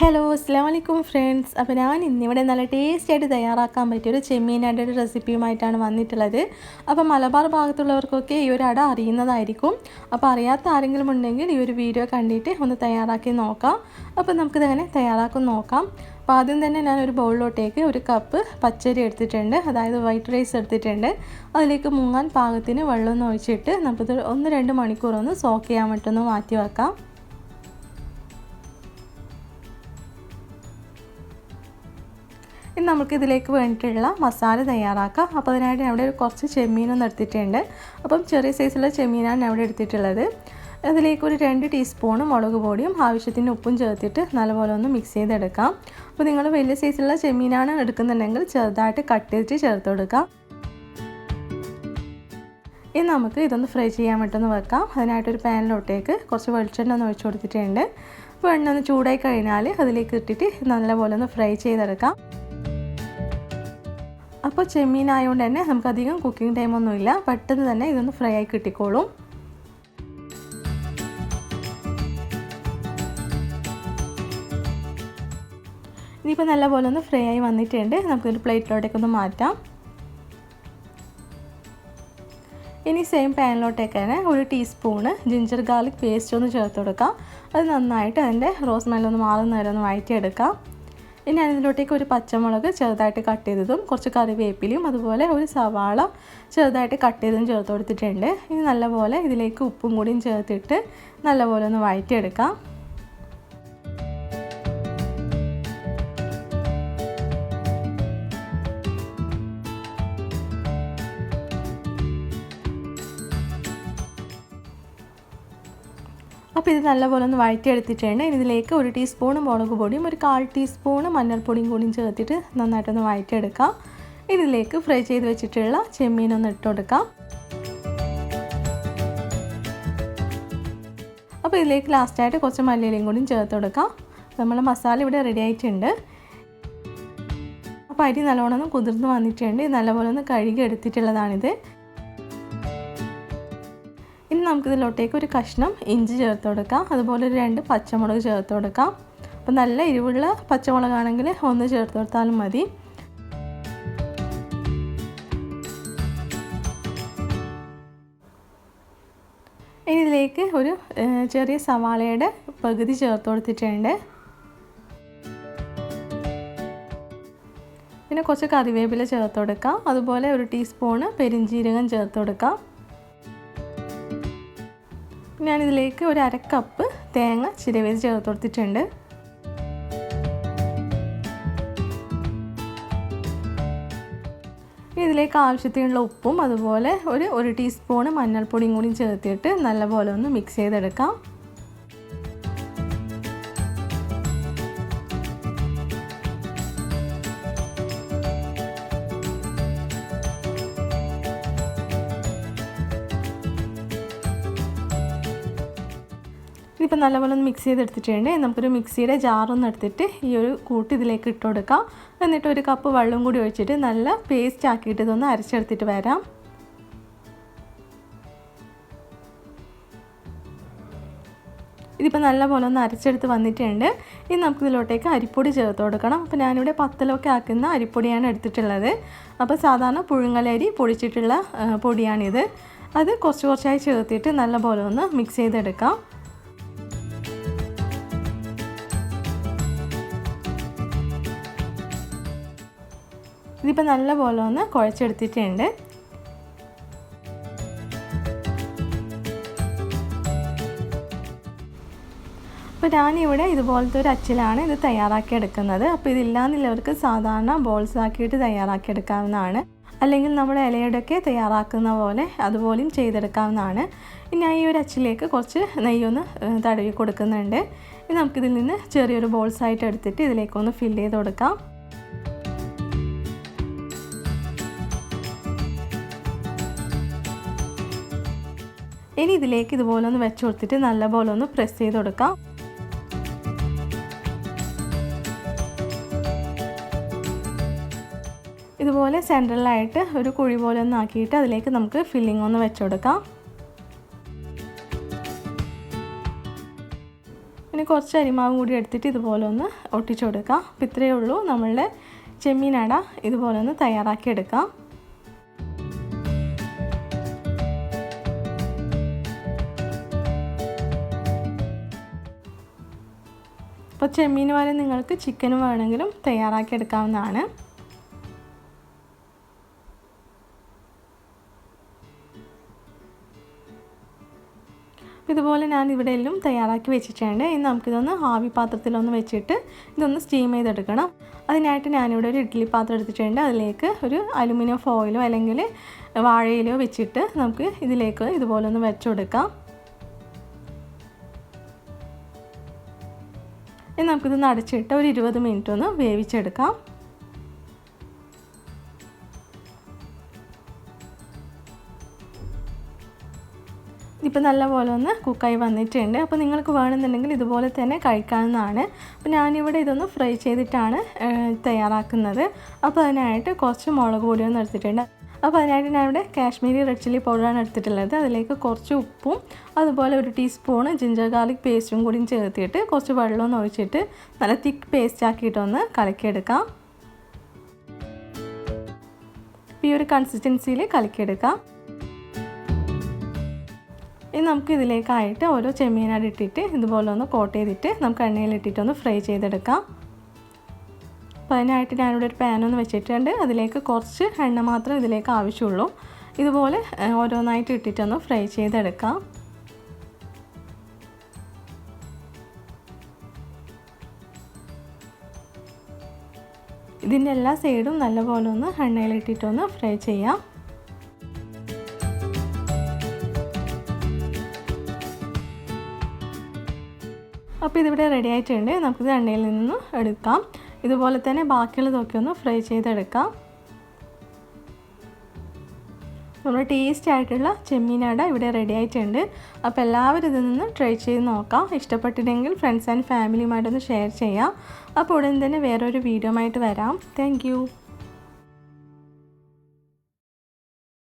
Hello അസ്സലാമു അലൈക്കും friends. അപ്പോൾ ഞാൻ ഇന്നിവിടെ നല്ല ടേസ്റ്റിയായിട്ട് തയ്യാറാക്കാൻ പറ്റിയൊരു ചെമ്മീനാൻ്റെ ഒരു റെസിപ്പിയുമായിട്ടാണ് വന്നിട്ടുള്ളത്. അപ്പോൾ മലബാർ ഭാഗത്തുള്ളവർക്കൊക്കെ ഈ ഒരു അട അറിയുന്നതായിരിക്കും. അപ്പോൾ അറിയാത്ത ആരെങ്കിലും ഉണ്ടെങ്കിൽ ഈ ഒരു വീഡിയോ കണ്ടിട്ട് ഒന്ന് തയ്യാറാക്കി നോക്കാം. അപ്പോൾ നമുക്കിതങ്ങനെ തയ്യാറാക്കി നോക്കാം. അപ്പോൾ ആദ്യം തന്നെ ഞാനൊരു ബൗളിലോട്ടേക്ക് ഒരു കപ്പ് പച്ചരി എടുത്തിട്ടുണ്ട്, അതായത് വൈറ്റ് റൈസ് എടുത്തിട്ടുണ്ട്. അതിലേക്ക് മുങ്ങാൻ പാകത്തിന് വെള്ളമൊന്നും ഒഴിച്ചിട്ട് നമുക്കിത് 1-2 മണിക്കൂറൊന്ന് സോക്ക് ചെയ്യാൻ വേണ്ടിയിട്ടൊന്ന് മാറ്റി വെക്കാം. ഇനി നമുക്കിതിലേക്ക് വേണ്ടിയിട്ടുള്ള മസാല തയ്യാറാക്കാം. അപ്പോൾ അതിനായിട്ട് അവിടെ കുറച്ച് ചെമ്മീനൊന്നും എടുത്തിട്ടുണ്ട്. അപ്പം ചെറിയ സൈസുള്ള ചെമ്മീനാണ് ഞാൻ അവിടെ എടുത്തിട്ടുള്ളത്. അതിലേക്ക് ഒരു 2 ടീസ്പൂൺ മുളക് പൊടിയും ആവശ്യത്തിന് ഉപ്പും ചേർത്തിട്ട് നല്ലപോലെ ഒന്ന് മിക്സ് ചെയ്തെടുക്കാം. അപ്പോൾ നിങ്ങൾ വലിയ സൈസുള്ള ചെമ്മീനാണ് എടുക്കുന്നുണ്ടെങ്കിൽ ചെറുതായിട്ട് കട്ട് ചെയ്തിട്ട് ചേർത്ത് കൊടുക്കാം. ഇനി നമുക്ക് ഇതൊന്ന് ഫ്രൈ ചെയ്യാൻ വേണ്ടിയിട്ടൊന്ന് വെക്കാം. അതിനായിട്ടൊരു പാനിലോട്ടേക്ക് കുറച്ച് വെളിച്ചെണ്ണ ഒന്ന് ഒഴിച്ച് കൊടുത്തിട്ടുണ്ട്. അപ്പോൾ എണ്ണ ഒന്ന് ചൂടായി കഴിഞ്ഞാൽ അതിലേക്ക് ഇട്ടിട്ട് നല്ലപോലെ ഒന്ന് ഫ്രൈ ചെയ്തെടുക്കാം. അപ്പോൾ ചെമ്മീനായതുകൊണ്ട് തന്നെ നമുക്കധികം കുക്കിംഗ് ടൈമൊന്നുമില്ല, പെട്ടെന്ന് തന്നെ ഇതൊന്ന് ഫ്രൈ ആയി കിട്ടിക്കോളും. ഇനിയിപ്പോൾ നല്ലപോലെ ഒന്ന് ഫ്രൈ ആയി വന്നിട്ടുണ്ട്. നമുക്കൊരു പ്ലേറ്റിലോട്ടേക്കൊന്ന് മാറ്റാം. ഇനി സെയിം പാനിലോട്ടേക്ക് തന്നെ 1 ടീസ്പൂണ് ജിഞ്ചർ ഗാർലിക് പേസ്റ്റ് ഒന്ന് ചേർത്ത് കൊടുക്കാം. അത് നന്നായിട്ട് അതിൻ്റെ റോസ് സ്മെല്ലൊന്ന് മാറുന്ന നേരം ഒന്ന് വഴറ്റിയെടുക്കാം. ഇനി അതിലോട്ടേക്ക് ഒരു പച്ചമുളക് ചെറുതായിട്ട് കട്ട് ചെയ്തതും കുറച്ച് കറിവേപ്പിലയും അതുപോലെ ഒരു സവാള ചെറുതായിട്ട് കട്ട് ചെയ്തതും ചേർത്ത് കൊടുത്തിട്ടുണ്ട്. ഇനി നല്ലപോലെ ഇതിലേക്ക് ഉപ്പും കൂടിയും ചേർത്തിട്ട് നല്ലപോലെ ഒന്ന് വഴറ്റിയെടുക്കാം. അപ്പോൾ ഇത് നല്ലപോലെ ഒന്ന് വഴറ്റിയെടുത്തിട്ടുണ്ട്. ഇനി ഇതിലേക്ക് 1 ടീസ്പൂൺ മുളക് പൊടിയും ഒരു 1/4 ടീസ്പൂൺ മഞ്ഞൾപ്പൊടിയും കൂടിയും ചേർത്തിട്ട് നന്നായിട്ടൊന്ന് വഴറ്റിയെടുക്കാം. ഇതിലേക്ക് ഫ്രൈ ചെയ്ത് വെച്ചിട്ടുള്ള ചെമ്മീനൊന്ന് ഇട്ട് കൊടുക്കാം. അപ്പോൾ ഇതിലേക്ക് ലാസ്റ്റായിട്ട് കുറച്ച് മല്ലിയിലയും കൂടിയും ചേർത്ത് കൊടുക്കാം. നമ്മളെ മസാല ഇവിടെ റെഡി ആയിട്ടുണ്ട്. അപ്പോൾ അരി നല്ലോണം ഒന്ന് കുതിർന്ന് വന്നിട്ടുണ്ട്. നല്ലപോലെ ഒന്ന് കഴുകി എടുത്തിട്ടുള്ളതാണിത്. ഇനി നമുക്കിതിലോട്ടേക്ക് ഒരു കഷ്ണം ഇഞ്ചി ചേർത്ത് കൊടുക്കാം. അതുപോലെ ഒരു 2 പച്ചമുളക് ചേർത്ത് കൊടുക്കാം. അപ്പോൾ നല്ല എരിവുള്ള പച്ചമുളകാണെങ്കിൽ ഒന്ന് ചേർത്ത് കൊടുത്താലും മതി. ഇനി ഇതിലേക്ക് ഒരു ചെറിയ സവാളയുടെ പകുതി ചേർത്ത് കൊടുത്തിട്ടുണ്ട്. പിന്നെ കുറച്ച് കറിവേപ്പില ചേർത്ത് കൊടുക്കാം. അതുപോലെ 1 ടീസ്പൂണ് പെരിഞ്ജീരകം ചേർത്ത് കൊടുക്കാം. ഞാനിതിലേക്ക് ഒരു 1/2 കപ്പ് തേങ്ങ ചിരവിയത് ചേർത്ത് കൊടുത്തിട്ടുണ്ട്. ഇതിലേക്ക് ആവശ്യത്തിനുള്ള ഉപ്പും അതുപോലെ ഒരു 1 ടീസ്പൂൺ മഞ്ഞൾപ്പൊടിയും കൂടി ചേർത്തിട്ട് നല്ലപോലെ ഒന്ന് മിക്സ് ചെയ്തെടുക്കാം. ഇപ്പോൾ നല്ലപോലെ ഒന്ന് മിക്സ് ചെയ്തെടുത്തിട്ടുണ്ട്. നമുക്കൊരു മിക്സിയുടെ ജാറൊന്ന് എടുത്തിട്ട് ഈ ഒരു കൂട്ട് ഇതിലേക്ക് ഇട്ട് കൊടുക്കാം. എന്നിട്ട് 1 കപ്പ് വെള്ളം കൂടി ഒഴിച്ചിട്ട് നല്ല പേസ്റ്റ് ആക്കിയിട്ട് ഇതൊന്ന് അരച്ചെടുത്തിട്ട് വരാം. ഇതിപ്പോൾ നല്ലപോലെ ഒന്ന് അരച്ചെടുത്ത് വന്നിട്ടുണ്ട്. ഇനി നമുക്കിതിലോട്ടേക്ക് അരിപ്പൊടി ചേർത്ത് കൊടുക്കണം. അപ്പോൾ ഞാനിവിടെ പത്തലൊക്കെ ആക്കുന്ന അരിപ്പൊടിയാണ് എടുത്തിട്ടുള്ളത്. അപ്പോൾ സാധാരണ പുഴുങ്ങലരി പൊടിച്ചിട്ടുള്ള പൊടിയാണിത്. അത് കുറച്ച് കുറച്ചായി ചേർത്തിട്ട് നല്ലപോലെ ഒന്ന് മിക്സ് ചെയ്തെടുക്കാം. ഇതിപ്പോൾ നല്ലപോലെ ഒന്ന് കുഴച്ചെടുത്തിട്ടുണ്ട്. അപ്പോൾ ഞാനിവിടെ ഇതുപോലത്തെ ഒരു അച്ചിലാണ് ഇത് തയ്യാറാക്കി എടുക്കുന്നത്. അപ്പോൾ ഇതില്ലാന്നുള്ളവർക്ക് സാധാരണ ബോൾസ് ആക്കിയിട്ട് തയ്യാറാക്കി എടുക്കാവുന്നതാണ്. അല്ലെങ്കിൽ നമ്മൾ ഇലയുടെയൊക്കെ തയ്യാറാക്കുന്ന പോലെ അതുപോലെയും ചെയ്തെടുക്കാവുന്നതാണ്. ഞാൻ ഈ ഒരു അച്ചിലേക്ക് കുറച്ച് നെയ്യൊന്ന് തടവി കൊടുക്കുന്നുണ്ട്. ഇനി നമുക്കിതിൽ നിന്ന് ചെറിയൊരു ബോൾസായിട്ട് എടുത്തിട്ട് ഇതിലേക്കൊന്ന് ഫില്ല് ചെയ്ത് കൊടുക്കാം. ഇനി ഇതിലേക്ക് ഇതുപോലെ ഒന്ന് വെച്ച് കൊടുത്തിട്ട് നല്ലപോലെ ഒന്ന് പ്രസ് ചെയ്ത് കൊടുക്കാം. ഇതുപോലെ സെൻട്രലായിട്ട് ഒരു കുഴി പോലെ ഒന്ന് ആക്കിയിട്ട് അതിലേക്ക് നമുക്ക് ഫില്ലിംഗ് ഒന്ന് വെച്ച് കൊടുക്കാം. ഇനി കുറച്ച് അരിമാവും കൂടി എടുത്തിട്ട് ഇതുപോലെ ഒന്ന് ഒട്ടിച്ചു കൊടുക്കാം. അപ്പോൾ ഇത്രയേ ഉള്ളൂ നമ്മളുടെ ചെമ്മീനട ഇതുപോലെ ഒന്ന് തയ്യാറാക്കി എടുക്കാം. അപ്പോൾ ചെമ്മീൻ പോലെ നിങ്ങൾക്ക് ചിക്കനും വേണമെങ്കിലും തയ്യാറാക്കി എടുക്കാവുന്നതാണ്. ഇതുപോലെ ഞാൻ ഇവിടെ എല്ലാം തയ്യാറാക്കി വെച്ചിട്ടുണ്ട്. ഇനി നമുക്കിതൊന്ന് ആവി പാത്രത്തിലൊന്ന് വെച്ചിട്ട് ഇതൊന്ന് സ്റ്റീം ചെയ്തെടുക്കണം. അതിനായിട്ട് ഞാനിവിടെ ഒരു ഇഡ്ഡലി പാത്രം എടുത്തിട്ടുണ്ട്. അതിലേക്ക് ഒരു അലുമിനിയം ഫോയിലോ അല്ലെങ്കിൽ വാഴയിലോ വെച്ചിട്ട് നമുക്ക് ഇതിലേക്ക് ഇതുപോലെ ഒന്ന് വെച്ച് കൊടുക്കാം. ഇനി നമുക്കിതൊന്ന് അടച്ചിട്ട് ഒരു 20 മിനിറ്റ് ഒന്ന് വേവിച്ചെടുക്കാം. ഇപ്പോൾ നല്ലപോലെ ഒന്ന് കുക്കായി വന്നിട്ടുണ്ട്. അപ്പോൾ നിങ്ങൾക്ക് വേണമെന്നുണ്ടെങ്കിൽ ഇതുപോലെ തന്നെ കഴിക്കാവുന്നതാണ്. അപ്പോൾ ഞാനിവിടെ ഇതൊന്ന് ഫ്രൈ ചെയ്തിട്ടാണ് തയ്യാറാക്കുന്നത്. അപ്പോൾ അതിനായിട്ട് കുറച്ച് മുളക് പൊടിയൊന്നും എടുത്തിട്ടുണ്ട്. അപ്പോൾ അതിനായിട്ട് ഞാനിവിടെ കാശ്മീരി റെഡ് ചില്ലി പൗഡറാണ് എടുത്തിട്ടുള്ളത്. അതിലേക്ക് കുറച്ച് ഉപ്പും അതുപോലെ 1 ടീസ്പൂൺ ജിഞ്ചർ ഗാർലിക് പേസ്റ്റും കൂടി ചേർത്തിട്ട് കുറച്ച് വെള്ളമൊന്നും ഒഴിച്ചിട്ട് നല്ല തിക്ക് പേസ്റ്റ് ആക്കിയിട്ടൊന്ന് കലക്കിയെടുക്കാം. ഈ ഒരു കൺസിസ്റ്റൻസിയിൽ കലക്കിയെടുക്കാം. ഇനി നമുക്ക് ഇതിലേക്കായിട്ട് ഓരോ ചെമ്മീനാട് ഇട്ടിട്ട് ഇതുപോലെ ഒന്ന് കോട്ട് ചെയ്തിട്ട് നമുക്ക് എണ്ണയിലിട്ടിട്ടൊന്ന് ഫ്രൈ ചെയ്തെടുക്കാം. അപ്പോൾ അതിനായിട്ട് ഞാനിവിടെ ഒരു പാനൊന്ന് വെച്ചിട്ടുണ്ട്. അതിലേക്ക് കുറച്ച് എണ്ണ മാത്രം ഇതിലേക്ക് ആവശ്യമുള്ളൂ. ഇതുപോലെ ഓരോന്നായിട്ട് ഇട്ടിട്ടൊന്ന് ഫ്രൈ ചെയ്തെടുക്കാം. ഇതിൻ്റെ എല്ലാ സൈഡും നല്ലപോലെ ഒന്ന് എണ്ണയിലിട്ടിട്ടൊന്ന് ഫ്രൈ ചെയ്യാം. അപ്പോൾ ഇതിവിടെ റെഡി ആയിട്ടുണ്ട്. നമുക്കിത് എണ്ണയിൽ നിന്ന് എടുക്കാം. ഇതുപോലെ തന്നെ ബാക്കിയുള്ളതൊക്കെ ഒന്ന് ഫ്രൈ ചെയ്തെടുക്കാം. നമ്മുടെ ടേസ്റ്റി ആയിട്ടുള്ള ചെമ്മീനട ഇവിടെ റെഡി ആയിട്ടുണ്ട്. അപ്പോൾ എല്ലാവരും ഇതിൽ നിന്ന് ട്രൈ ചെയ്ത് നോക്കാം. ഇഷ്ടപ്പെട്ടിട്ടുണ്ടെങ്കിൽ ഫ്രണ്ട്സ് ആൻഡ് ഫാമിലിയുമായിട്ടൊന്ന് ഷെയർ ചെയ്യാം. അപ്പോൾ ഉടൻ തന്നെ വേറൊരു വീഡിയോ ആയിട്ട് വരാം. താങ്ക്